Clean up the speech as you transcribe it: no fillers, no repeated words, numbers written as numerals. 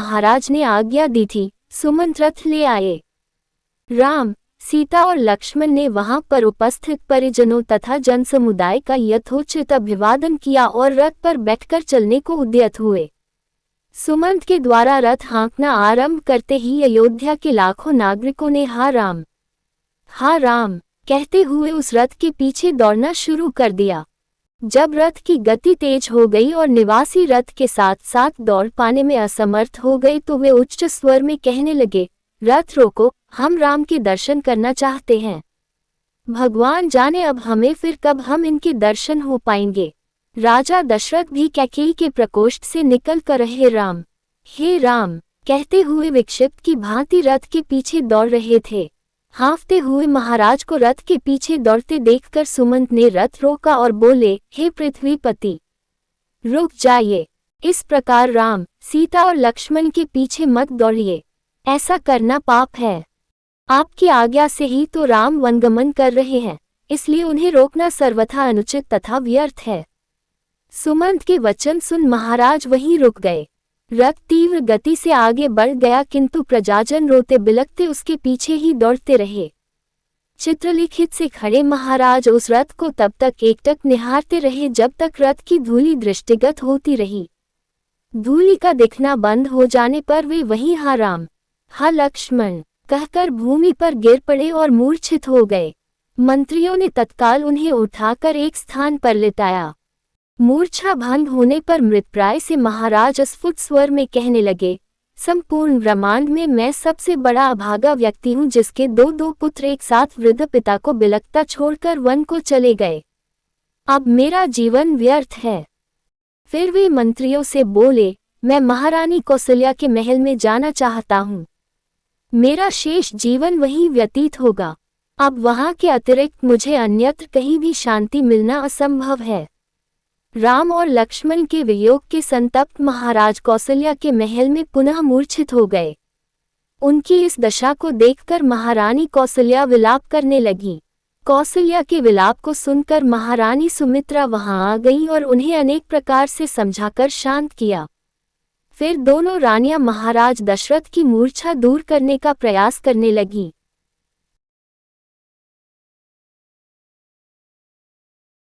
महाराज ने आज्ञा दी थी, सुमंत रथ ले आए। राम, सीता और लक्ष्मण ने वहां पर उपस्थित परिजनों तथा जनसमुदाय का यथोचित अभिवादन किया और रथ पर बैठकर चलने को उद्यत हुए। सुमंत के द्वारा रथ हाँकना आरंभ करते ही अयोध्या के लाखों नागरिकों ने हा राम कहते हुए उस रथ के पीछे दौड़ना शुरू कर दिया। जब रथ की गति तेज हो गई और निवासी रथ के साथ साथ दौड़ पाने में असमर्थ हो गए तो वे उच्च स्वर में कहने लगे, रथ रोको, हम राम के दर्शन करना चाहते हैं। भगवान जाने अब हमें फिर कब हम इनके दर्शन हो पाएंगे। राजा दशरथ भी कैकेयी के प्रकोष्ठ से निकल कर हे राम कहते हुए विक्षिप्त की भांति रथ के पीछे दौड़ रहे थे। हाँफते हुए महाराज को रथ के पीछे दौड़ते देखकर सुमंत ने रथ रोका और बोले, हे पृथ्वीपति, रुक जाइए। इस प्रकार राम, सीता और लक्ष्मण के पीछे मत दौड़िए, ऐसा करना पाप है। आपकी आज्ञा से ही तो राम वनगमन कर रहे हैं, इसलिए उन्हें रोकना सर्वथा अनुचित तथा व्यर्थ है। सुमंत के वचन सुन महाराज वहीं रुक गए। रथ तीव्र गति से आगे बढ़ गया किंतु प्रजाजन रोते बिलखते उसके पीछे ही दौड़ते रहे। चित्रलिखित से खड़े महाराज उस रथ को तब तक एकटक निहारते रहे जब तक रथ की धूलि दृष्टिगत होती रही। धूलि का दिखना बंद हो जाने पर वे वहीं हा राम, हा लक्ष्मण कहकर भूमि पर गिर पड़े और मूर्छित हो गए। मंत्रियों ने तत्काल उन्हें उठाकर एक स्थान पर लिटाया। मूर्छा भंग होने पर मृतप्राय से महाराज अस्फुट स्वर में कहने लगे, संपूर्ण ब्रह्मांड में मैं सबसे बड़ा अभागा व्यक्ति हूँ जिसके दो पुत्र एक साथ वृद्ध पिता को बिलखता छोड़कर वन को चले गए। अब मेरा जीवन व्यर्थ है। फिर वे मंत्रियों से बोले, मैं महारानी कौसल्या के महल में जाना चाहता हूँ। मेरा शेष जीवन वहीं व्यतीत होगा। अब वहां के अतिरिक्त मुझे अन्यत्र कहीं भी शांति मिलना असंभव है। राम और लक्ष्मण के वियोग के संतप्त महाराज कौसल्या के महल में पुनः मूर्छित हो गए। उनकी इस दशा को देखकर महारानी कौसल्या विलाप करने लगी। कौसल्या के विलाप को सुनकर महारानी सुमित्रा वहां आ गईं और उन्हें अनेक प्रकार से समझाकर शांत किया। फिर दोनों रानियां महाराज दशरथ की मूर्छा दूर करने का प्रयास करने लगीं।